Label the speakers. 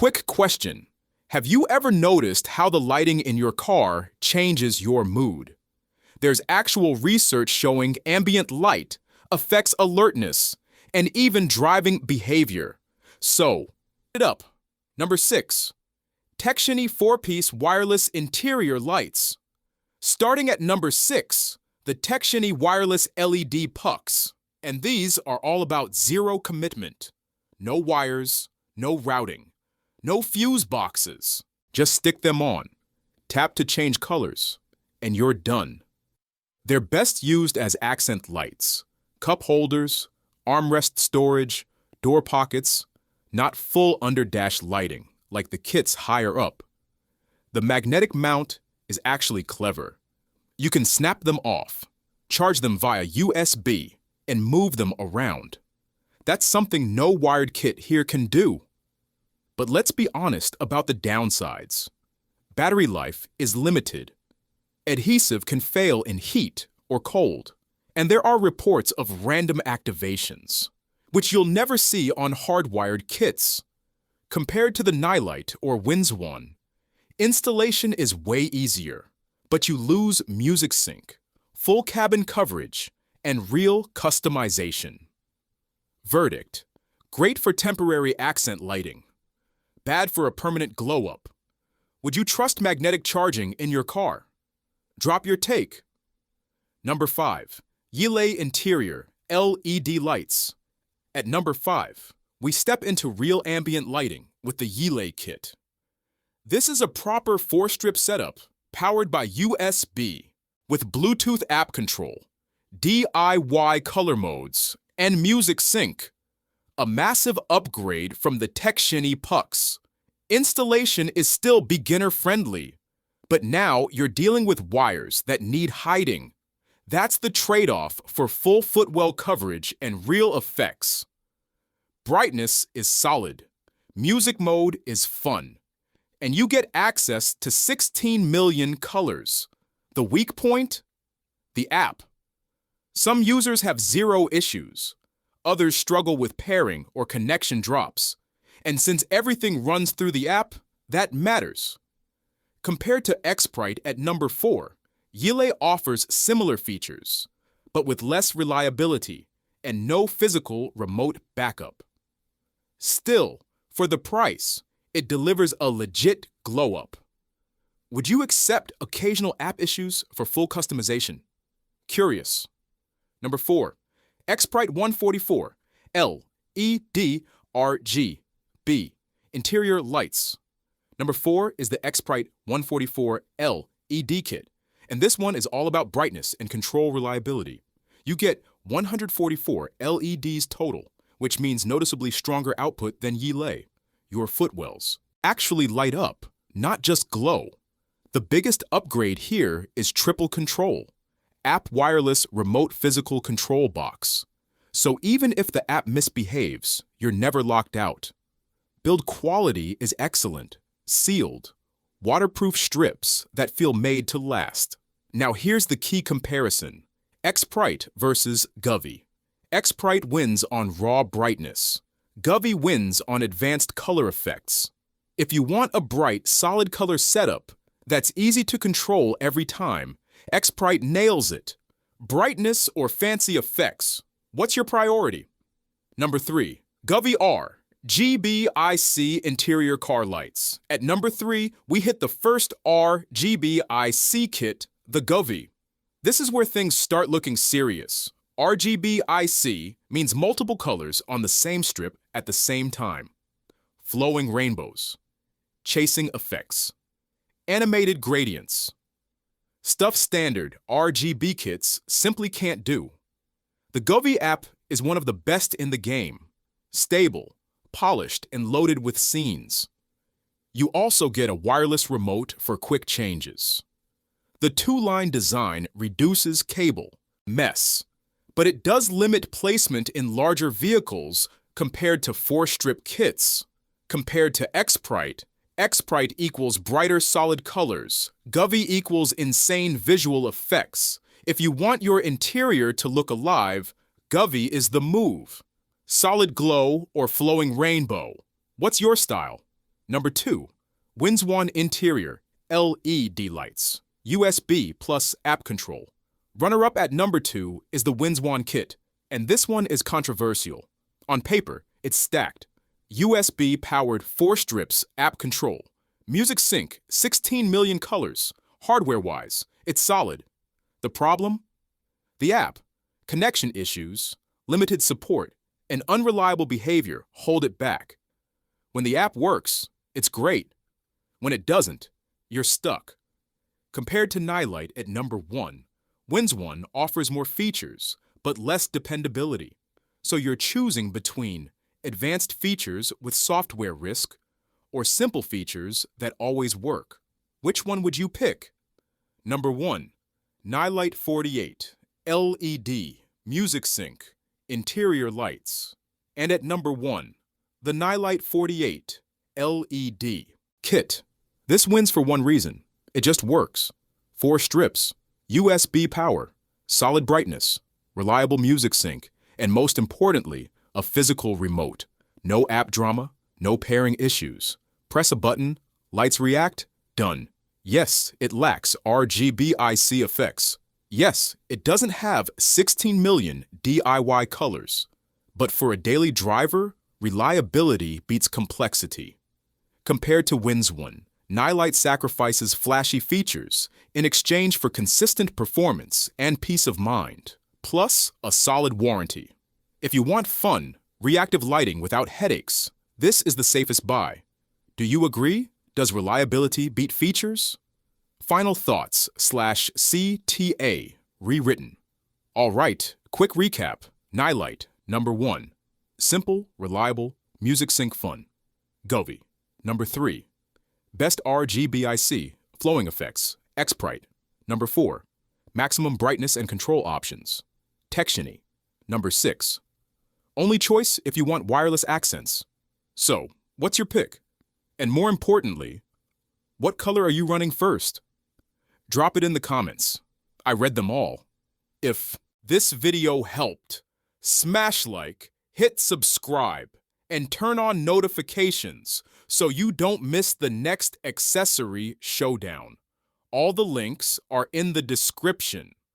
Speaker 1: Quick question. Have you ever noticed how the lighting in your car changes your mood? There's actual research showing ambient light affects alertness and even driving behavior. So, it up. Number 6. TEKSHINNY 4-piece wireless interior lights. Starting at number 6, the TEKSHINNY wireless LED pucks. And these are all about zero commitment. No wires, no routing, no fuse boxes. Just stick them on, tap to change colors, and you're done. They're best used as accent lights, cup holders, armrest storage, door pockets, not full underdash lighting like the kits higher up. The magnetic mount is actually clever. You can snap them off, charge them via USB, and move them around. That's something no wired kit here can do. But let's be honest about the downsides. Battery life is limited. Adhesive can fail in heat or cold, and there are reports of random activations, which you'll never see on hardwired kits. Compared to the Nilight or Winzwon, installation is way easier, but you lose music sync, full cabin coverage, and real customization. Verdict: great for temporary accent lighting, bad for a permanent glow-up. Would you trust magnetic charging in your car? Drop your take. Number 5. YiLaie interior LED lights. At number 5, we step into real ambient lighting with the YiLaie kit. This is a proper 4-strip setup powered by USB with Bluetooth app control, DIY color modes, and music sync. A massive upgrade from the TEKSHINNY pucks. Installation is still beginner-friendly, but now you're dealing with wires that need hiding. That's the trade-off for full footwell coverage and real effects. Brightness is solid, music mode is fun, and you get access to 16 million colors. The weak point? The app. Some users have zero issues. Others struggle with pairing or connection drops. And since everything runs through the app, that matters. Compared to Xprite at number 4, YiLaie offers similar features, but with less reliability and no physical remote backup. Still, for the price, it delivers a legit glow-up. Would you accept occasional app issues for full customization? Curious. Number 4, Xprite 144 LED RGB interior lights. Number 4 is the Xprite 144 LED kit, and this one is all about brightness and control reliability. You get 144 LEDs total, which means noticeably stronger output than YiLaie. Your footwells actually light up, not just glow. The biggest upgrade here is triple control, app wireless remote physical control box. So even if the app misbehaves, you're never locked out. Build quality is excellent, sealed, waterproof strips that feel made to last. Now here's the key comparison: Xprite versus Govee. Xprite wins on raw brightness. Govee wins on advanced color effects. If you want a bright, solid color setup that's easy to control every time, Xprite nails it. Brightness or fancy effects? What's your priority? Number 3, Govee RGBIC interior car lights. At number 3, we hit the first RGBIC kit, the Govee. This is where things start looking serious. RGBIC means multiple colors on the same strip at the same time. Flowing rainbows, chasing effects, animated gradients. Stuff standard RGB kits simply can't do. The Govee app is one of the best in the game. Stable, polished, and loaded with scenes. You also get a wireless remote for quick changes. The 2-line design reduces cable mess, but it does limit placement in larger vehicles compared to 4-strip kits. Compared to Xprite, Xprite equals brighter solid colors. Govee equals insane visual effects. If you want your interior to look alive, Govee is the move. Solid glow or flowing rainbow? What's your style? Number 2, Winzwon Interior LED lights, USB plus app control. Runner-up at number 2 is the Winzwon kit, and this one is controversial. On paper, it's stacked. USB-powered 4 strips app control. Music sync, 16 million colors. Hardware-wise, it's solid. The problem? The app. Connection issues, limited support, and unreliable behavior hold it back. When the app works, it's great. When it doesn't, you're stuck. Compared to Nilight at number 1, Winzwon offers more features, but less dependability. So you're choosing between advanced features with software risk or simple features that always work. Which one would you pick? Number 1, Nilight 48, LED, music sync, interior lights. And at number 1, the Nilight 48, LED, kit. This wins for one reason. It just works. 4 strips, USB power, solid brightness, reliable music sync, and most importantly, a physical remote. No app drama, no pairing issues. Press a button, lights react, done. Yes, it lacks RGBIC effects. Yes, it doesn't have 16 million DIY colors. But for a daily driver, reliability beats complexity. Compared to Winzwon, Nilight sacrifices flashy features in exchange for consistent performance and peace of mind, plus a solid warranty. If you want fun, reactive lighting without headaches, this is the safest buy. Do you agree? Does reliability beat features? Final thoughts /CTA rewritten. All right, quick recap. Nilight, number 1. Simple, reliable, music sync fun. Govee, number 3. Best RGBIC, flowing effects, Xprite. Number 4. Maximum brightness and control options, TEKSHINNY. Number 6. Only choice if you want wireless accents. So, what's your pick? And more importantly, what color are you running first? Drop it in the comments. I read them all. If this video helped, smash like, hit subscribe, and turn on notifications so you don't miss the next accessory showdown. All the links are in the description.